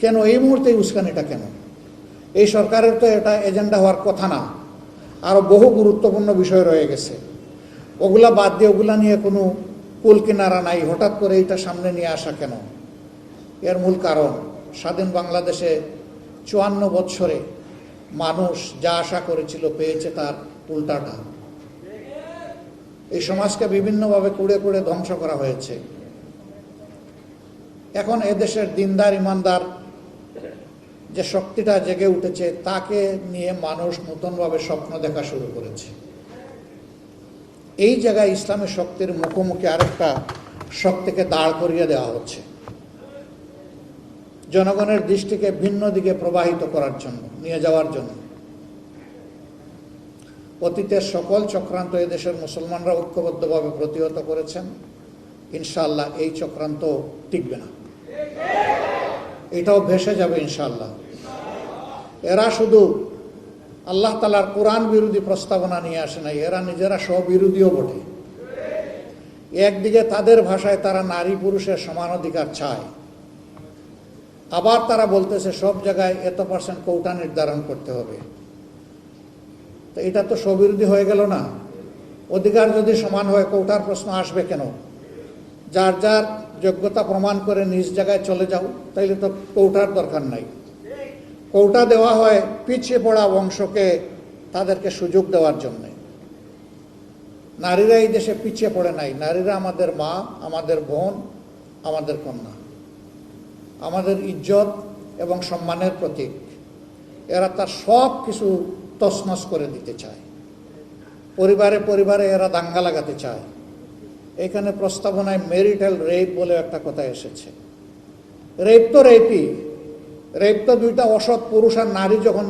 কেন এই মুহূর্তে উস্কানিটা কেন? এই সরকারের তো এটা এজেন্ডা হওয়ার কথা না, আরও বহু গুরুত্বপূর্ণ বিষয় রয়ে গেছে। ওগুলা বাদ দিয়ে ওগুলা নিয়ে কোনো কুল কিনারা নাই, হঠাৎ করে এইটা সামনে নিয়ে আসা কেন? এর মূল কারণ, স্বাধীন বাংলাদেশে 54 বৎসরে মানুষ যা আশা করেছিল পেয়েছে তার উল্টাটা। এই সমাজকে বিভিন্নভাবে কুড়ে কুড়ে ধ্বংস করা হয়েছে। এখন এদেশের দিনদার ইমানদার যে শক্তিটা জেগে উঠেছে, তাকে নিয়ে মানুষ নতুনভাবে স্বপ্ন দেখা শুরু করেছে। এই জায়গায় ইসলামের শক্তির মুখোমুখি আরেকটা শক্তিকে দাঁড় করিয়ে দেওয়া হচ্ছে, জনগণের দৃষ্টিকে ভিন্ন দিকে প্রবাহিত করার জন্য, নিয়ে যাওয়ার জন্য। অতীতের সকল চক্রান্ত এদেশের মুসলমানরা ঐক্যবদ্ধভাবে প্রতিহত করেছেন। ইনশাআল্লাহ এই চক্রান্ত টিকবে না, এটাও ভেসে যাবে ইনশাআল্লাহ। এরা শুধু আল্লাহ তাআলার কোরআন বিরোধী প্রস্তাবনা নিয়ে আসে নাই, এরা নিজেরা স্ববিরোধীও বটে। একদিকে তাদের ভাষায় তারা নারী পুরুষের সমান অধিকার চায়, আবার তারা বলতেছে সব জায়গায় এত % কোটা নির্ধারণ করতে হবে। তো এটা তো স্ববিরোধী হয়ে গেল না? অধিকার যদি সমান হয় কোটার প্রশ্ন আসবে কেন? যার যার যোগ্যতা প্রমাণ করে নিজ জায়গায় চলে যাও, তাইলে তো কোটার দরকার নাই। কোটা দেওয়া হয় পিছিয়ে পড়া বংশকে তাদেরকে সুযোগ দেওয়ার জন্য। নারীরা এই দেশে পিছিয়ে পড়ে নাই। নারীরা আমাদের মা, আমাদের বোন, আমাদের কন্যা, আমাদের ইজ্জত এবং সম্মানের প্রতীক। এরা তার সব কিছু তছনছ করে দিতে চায়। পরিবারে পরিবারে এরা দাঙ্গা লাগাতে চায়। এখানে প্রস্তাবনায় ম্যারিটাল রেপ বলে একটা কথা এসেছে। রেপ তো রেপই, রেপ তো দুইটা অসৎ পুরুষ আর নারী যখন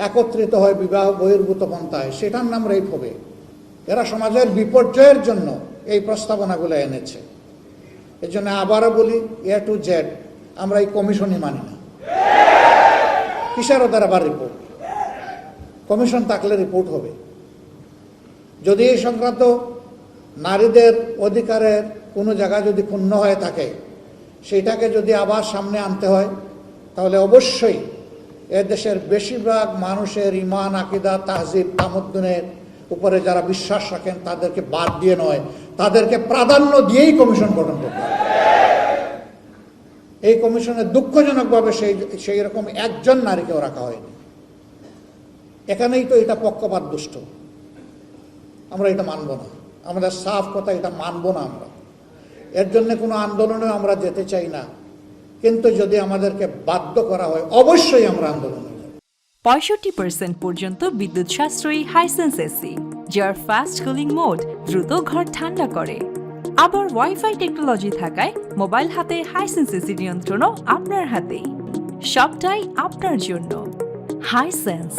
একত্রিত হয় বিবাহ বহির্ভূত পন্থায়, সেটার নাম রেপ হবে। এরা সমাজের বিপর্যয়ের জন্য এই প্রস্তাবনাগুলো এনেছে। এই জন্য আবারও বলি, A to Z আমরা এই কমিশনই মানি না। কিসের ওদের আবার রিপোর্ট? কমিশন থাকলে রিপোর্ট হবে। যদি এই সংক্রান্ত নারীদের অধিকারের কোনো জায়গায় যদি ক্ষুণ্ণ হয়ে থাকে, সেইটাকে যদি আবার সামনে আনতে হয়, তাহলে অবশ্যই এদেশের বেশিরভাগ মানুষের ইমান, আকিদা, তাহজিব, তামদ্দুনের উপরে যারা বিশ্বাস রাখেন তাদেরকে বাদ দিয়ে নয়, তাদেরকে প্রাধান্য দিয়েই কমিশন গঠন করতে হবে। এই কমিশনে দুঃখজনকভাবে সেই রকম একজন নারীকেও রাখা হয়নি। এখানেই তো এটা পক্ষপাত দুষ্ট। আমরা এটা মানব না, আমাদের সাফ কথা, এটা মানব না আমরা। এর জন্য কোনো আন্দোলনে আমরা যেতে চাই না, কিন্তু যদি আমাদেরকে বাধ্য করা হয় অবশ্যই আমরা আন্দোলনে যাব। 65% পর্যন্ত বিদ্যুৎ সাশ্রয়ী হাইসেন্স এসি, যার ফাস্ট কুলিং মোড দ্রুত ঘর ঠান্ডা করে। আবার ওয়াইফাই টেকনোলজি থাকায় মোবাইল হাতে হাইসেন্স এসি নিয়ন্ত্রণও আপনার হাতেই। সবটাই আপনার জন্য। হাইসেন্স।